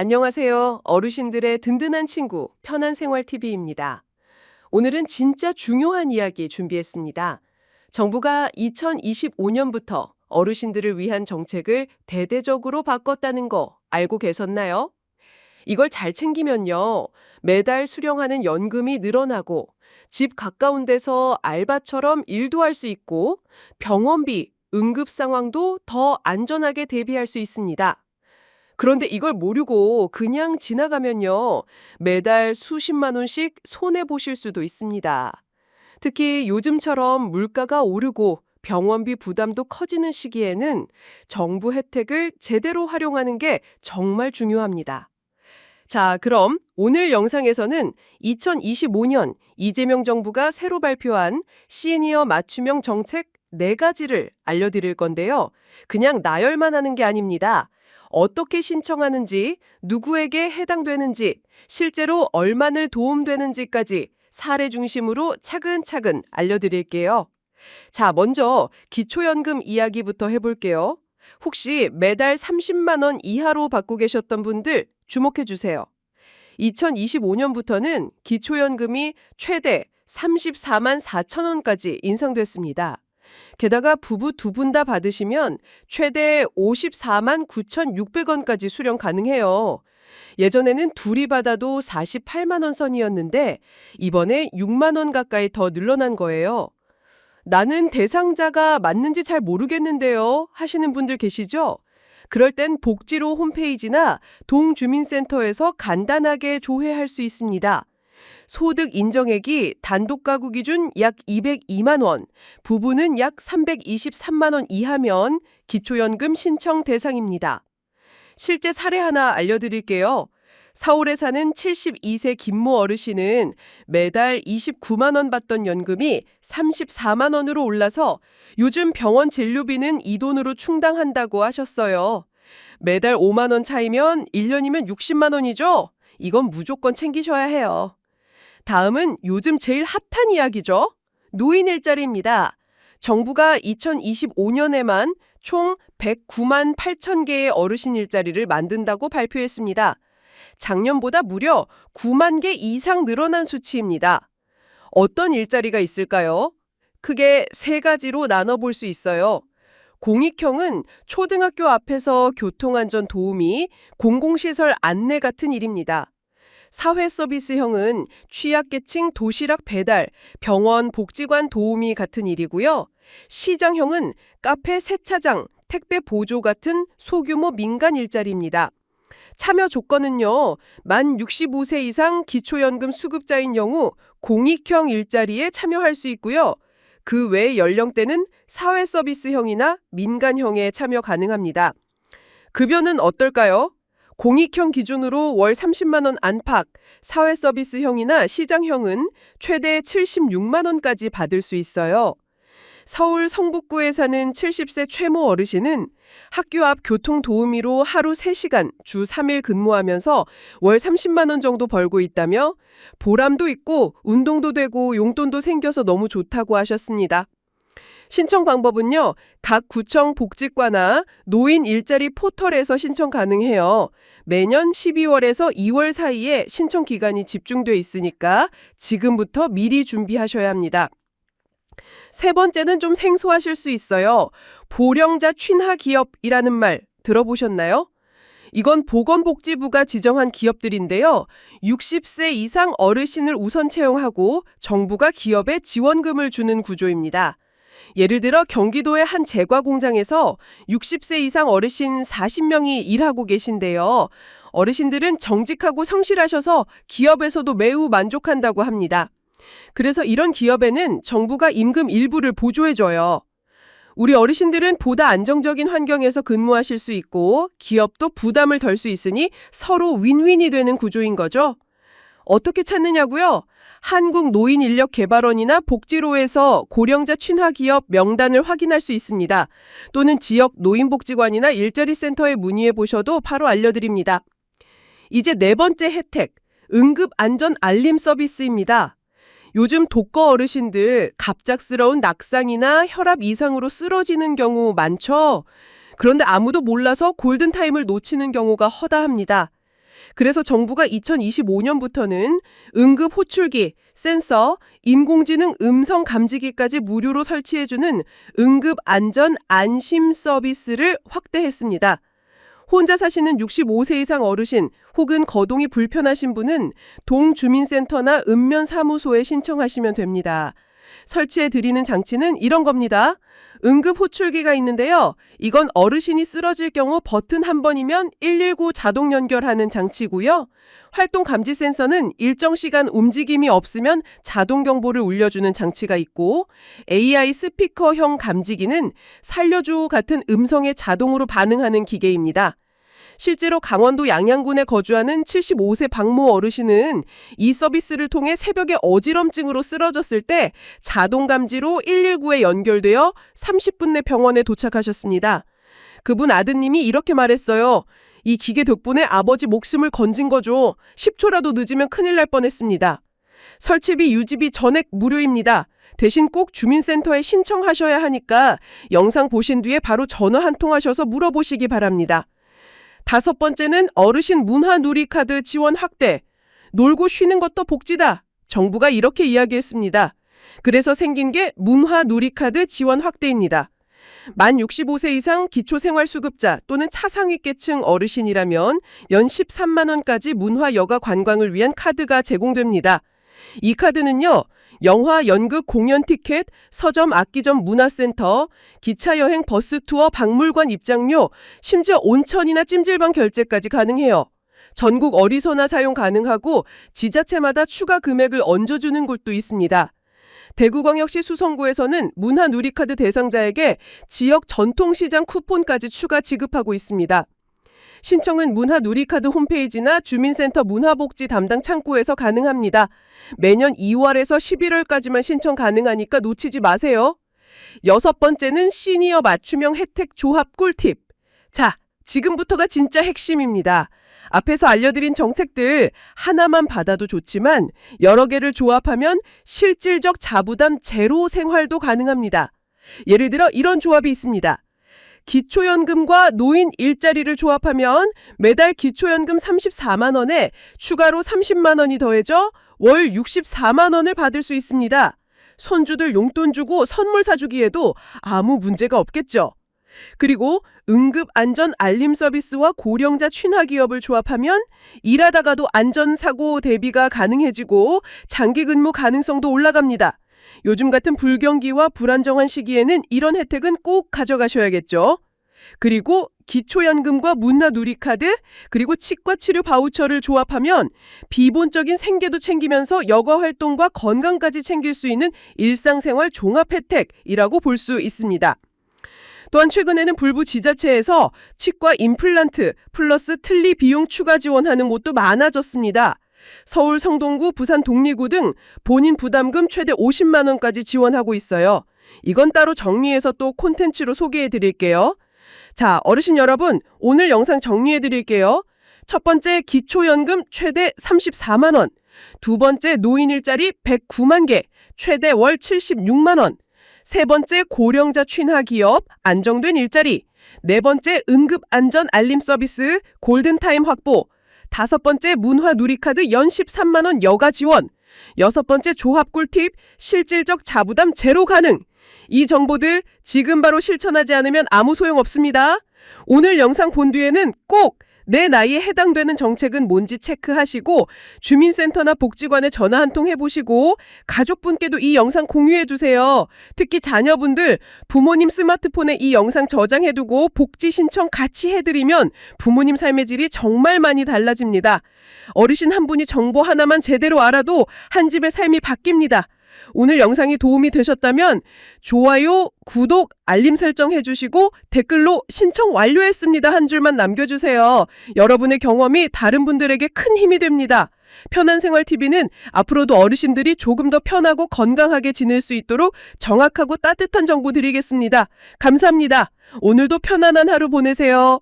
안녕하세요. 어르신들의 든든한 친구, 편한생활TV입니다. 오늘은 진짜 중요한 이야기 준비했습니다. 정부가 2025년부터 어르신들을 위한 정책을 대대적으로 바꿨다는 거 알고 계셨나요? 이걸 잘 챙기면요, 매달 수령하는 연금이 늘어나고 집 가까운 데서 알바처럼 일도 할 수 있고 병원비, 응급 상황도 더 안전하게 대비할 수 있습니다. 그런데 이걸 모르고 그냥 지나가면요, 매달 수십만 원씩 손해보실 수도 있습니다. 특히 요즘처럼 물가가 오르고 병원비 부담도 커지는 시기에는 정부 혜택을 제대로 활용하는 게 정말 중요합니다. 자, 그럼 오늘 영상에서는 2025년 이재명 정부가 새로 발표한 시니어 맞춤형 정책 4가지를 알려드릴 건데요. 그냥 나열만 하는 게 아닙니다. 어떻게 신청하는지, 누구에게 해당되는지, 실제로 얼마나 도움되는지까지 사례 중심으로 차근차근 알려드릴게요. 자, 먼저 기초연금 이야기부터 해볼게요. 혹시 매달 30만 원 이하로 받고 계셨던 분들 주목해 주세요. 2025년부터는 기초연금이 최대 34만 4천 원까지 인상됐습니다. 게다가 부부 2분 다 받으시면 최대 54만 9,600원까지 수령 가능해요. 예전에는 둘이 받아도 48만 원 선이었는데 이번에 6만 원 가까이 더 늘어난 거예요. 나는 대상자가 맞는지 잘 모르겠는데요 하시는 분들 계시죠? 그럴 땐 복지로 홈페이지나 동주민센터에서 간단하게 조회할 수 있습니다. 소득 인정액이 단독 가구 기준 약 202만 원, 부부는 약 323만 원 이하면 기초연금 신청 대상입니다. 실제 사례 하나 알려드릴게요. 서울에 사는 72세 김모 어르신은 매달 29만 원 받던 연금이 34만 원으로 올라서 요즘 병원 진료비는 이 돈으로 충당한다고 하셨어요. 매달 5만 원 차이면 1년이면 60만 원이죠? 이건 무조건 챙기셔야 해요. 다음은 요즘 제일 핫한 이야기죠. 노인 일자리입니다. 정부가 2025년에만 총 109만 8천 개의 어르신 일자리를 만든다고 발표했습니다. 작년보다 무려 9만 개 이상 늘어난 수치입니다. 어떤 일자리가 있을까요? 크게 3가지로 나눠볼 수 있어요. 공익형은 초등학교 앞에서 교통안전 도우미, 공공시설 안내 같은 일입니다. 사회서비스형은 취약계층 도시락 배달, 병원 복지관 도우미 같은 일이고요. 시장형은 카페 세차장, 택배 보조 같은 소규모 민간 일자리입니다. 참여 조건은요, 만 65세 이상 기초연금 수급자인 경우 공익형 일자리에 참여할 수 있고요. 그 외 연령대는 사회서비스형이나 민간형에 참여 가능합니다. 급여는 어떨까요? 공익형 기준으로 월 30만 원 안팎, 사회서비스형이나 시장형은 최대 76만 원까지 받을 수 있어요. 서울 성북구에 사는 70세 최모 어르신은 학교 앞 교통도우미로 하루 3시간, 주 3일 근무하면서 월 30만 원 정도 벌고 있다며 보람도 있고 운동도 되고 용돈도 생겨서 너무 좋다고 하셨습니다. 신청 방법은요, 각 구청 복지과나 노인 일자리 포털에서 신청 가능해요. 매년 12월에서 2월 사이에 신청 기간이 집중돼 있으니까 지금부터 미리 준비하셔야 합니다. 3번째는 좀 생소하실 수 있어요. 보령자 친화 기업이라는 말 들어보셨나요? 이건 보건복지부가 지정한 기업들인데요. 60세 이상 어르신을 우선 채용하고 정부가 기업에 지원금을 주는 구조입니다. 예를 들어 경기도의 한 제과 공장에서 60세 이상 어르신 40명이 일하고 계신데요. 어르신들은 정직하고 성실하셔서 기업에서도 매우 만족한다고 합니다. 그래서 이런 기업에는 정부가 임금 일부를 보조해줘요. 우리 어르신들은 보다 안정적인 환경에서 근무하실 수 있고 기업도 부담을 덜 수 있으니 서로 윈윈이 되는 구조인 거죠. 어떻게 찾느냐고요? 한국노인인력개발원이나 복지로에서 고령자 친화 기업 명단을 확인할 수 있습니다. 또는 지역 노인복지관이나 일자리센터에 문의해 보셔도 바로 알려드립니다. 이제 4번째 혜택, 응급안전 알림 서비스입니다. 요즘 독거 어르신들 갑작스러운 낙상이나 혈압 이상으로 쓰러지는 경우 많죠? 그런데 아무도 몰라서 골든타임을 놓치는 경우가 허다합니다. 그래서 정부가 2025년부터는 응급 호출기, 센서, 인공지능 음성 감지기까지 무료로 설치해주는 응급 안전 안심 서비스를 확대했습니다. 혼자 사시는 65세 이상 어르신 혹은 거동이 불편하신 분은 동주민센터나 읍면사무소에 신청하시면 됩니다. 설치해 드리는 장치는 이런 겁니다. 응급 호출기가 있는데요. 이건 어르신이 쓰러질 경우 버튼 한 번이면 119 자동 연결하는 장치고요. 활동 감지 센서는 일정 시간 움직임이 없으면 자동 경보를 울려주는 장치가 있고, AI 스피커형 감지기는 살려줘 같은 음성에 자동으로 반응하는 기계입니다. 실제로 강원도 양양군에 거주하는 75세 박모 어르신은 이 서비스를 통해 새벽에 어지럼증으로 쓰러졌을 때 자동 감지로 119에 연결되어 30분 내 병원에 도착하셨습니다. 그분 아드님이 이렇게 말했어요. 이 기계 덕분에 아버지 목숨을 건진 거죠. 10초라도 늦으면 큰일 날 뻔했습니다. 설치비 유지비 전액 무료입니다. 대신 꼭 주민센터에 신청하셔야 하니까 영상 보신 뒤에 바로 전화 한 통 하셔서 물어보시기 바랍니다. 5번째는 어르신 문화 누리카드 지원 확대. 놀고 쉬는 것도 복지다. 정부가 이렇게 이야기했습니다. 그래서 생긴 게 문화 누리카드 지원 확대입니다. 만 65세 이상 기초생활수급자 또는 차상위계층 어르신이라면 연 13만 원까지 문화 여가 관광을 위한 카드가 제공됩니다. 이 카드는요, 영화, 연극, 공연 티켓, 서점, 악기점, 문화센터, 기차여행, 버스 투어, 박물관 입장료, 심지어 온천이나 찜질방 결제까지 가능해요. 전국 어디서나 사용 가능하고 지자체마다 추가 금액을 얹어주는 곳도 있습니다. 대구광역시 수성구에서는 문화누리카드 대상자에게 지역 전통시장 쿠폰까지 추가 지급하고 있습니다. 신청은 문화누리카드 홈페이지나 주민센터 문화복지 담당 창구에서 가능합니다. 매년 2월에서 11월까지만 신청 가능하니까 놓치지 마세요. 6번째는 시니어 맞춤형 혜택 조합 꿀팁. 자, 지금부터가 진짜 핵심입니다. 앞에서 알려드린 정책들 하나만 받아도 좋지만 여러 개를 조합하면 실질적 자부담 제로 생활도 가능합니다. 예를 들어 이런 조합이 있습니다. 기초연금과 노인 일자리를 조합하면 매달 기초연금 34만 원에 추가로 30만 원이 더해져 월 64만 원을 받을 수 있습니다. 손주들 용돈 주고 선물 사주기에도 아무 문제가 없겠죠. 그리고 응급안전 알림 서비스와 고령자 취나기업을 조합하면 일하다가도 안전사고 대비가 가능해지고 장기 근무 가능성도 올라갑니다. 요즘 같은 불경기와 불안정한 시기에는 이런 혜택은 꼭 가져가셔야겠죠. 그리고 기초연금과 문화누리카드, 그리고 치과치료 바우처를 조합하면 비본적인 생계도 챙기면서 여가활동과 건강까지 챙길 수 있는 일상생활 종합혜택이라고 볼 수 있습니다. 또한 최근에는 불부 지자체에서 치과 임플란트 플러스 틀니 비용 추가 지원하는 곳도 많아졌습니다. 서울 성동구, 부산 독리구 등 본인 부담금 최대 50만 원까지 지원하고 있어요. 이건 따로 정리해서 또 콘텐츠로 소개해 드릴게요. 자, 어르신 여러분, 오늘 영상 정리해 드릴게요. 첫 번째, 기초연금 최대 34만 원. 두 번째, 노인 일자리 109만 개, 최대 월 76만 원. 세 번째, 고령자 취나기업, 안정된 일자리. 네 번째, 응급안전 알림 서비스, 골든타임 확보. 다섯 번째, 문화누리카드 연 13만 원 여가 지원. 여섯 번째, 조합 꿀팁, 실질적 자부담 제로 가능. 이 정보들 지금 바로 실천하지 않으면 아무 소용 없습니다. 오늘 영상 본 뒤에는 꼭 내 나이에 해당되는 정책은 뭔지 체크하시고 주민센터나 복지관에 전화 한 통 해보시고 가족분께도 이 영상 공유해주세요. 특히 자녀분들 부모님 스마트폰에 이 영상 저장해두고 복지 신청 같이 해드리면 부모님 삶의 질이 정말 많이 달라집니다. 어르신 한 분이 정보 하나만 제대로 알아도 한 집의 삶이 바뀝니다. 오늘 영상이 도움이 되셨다면 좋아요, 구독, 알림 설정 해주시고 댓글로 신청 완료했습니다 한 줄만 남겨주세요. 여러분의 경험이 다른 분들에게 큰 힘이 됩니다. 편한생활TV는 앞으로도 어르신들이 조금 더 편하고 건강하게 지낼 수 있도록 정확하고 따뜻한 정보 드리겠습니다. 감사합니다. 오늘도 편안한 하루 보내세요.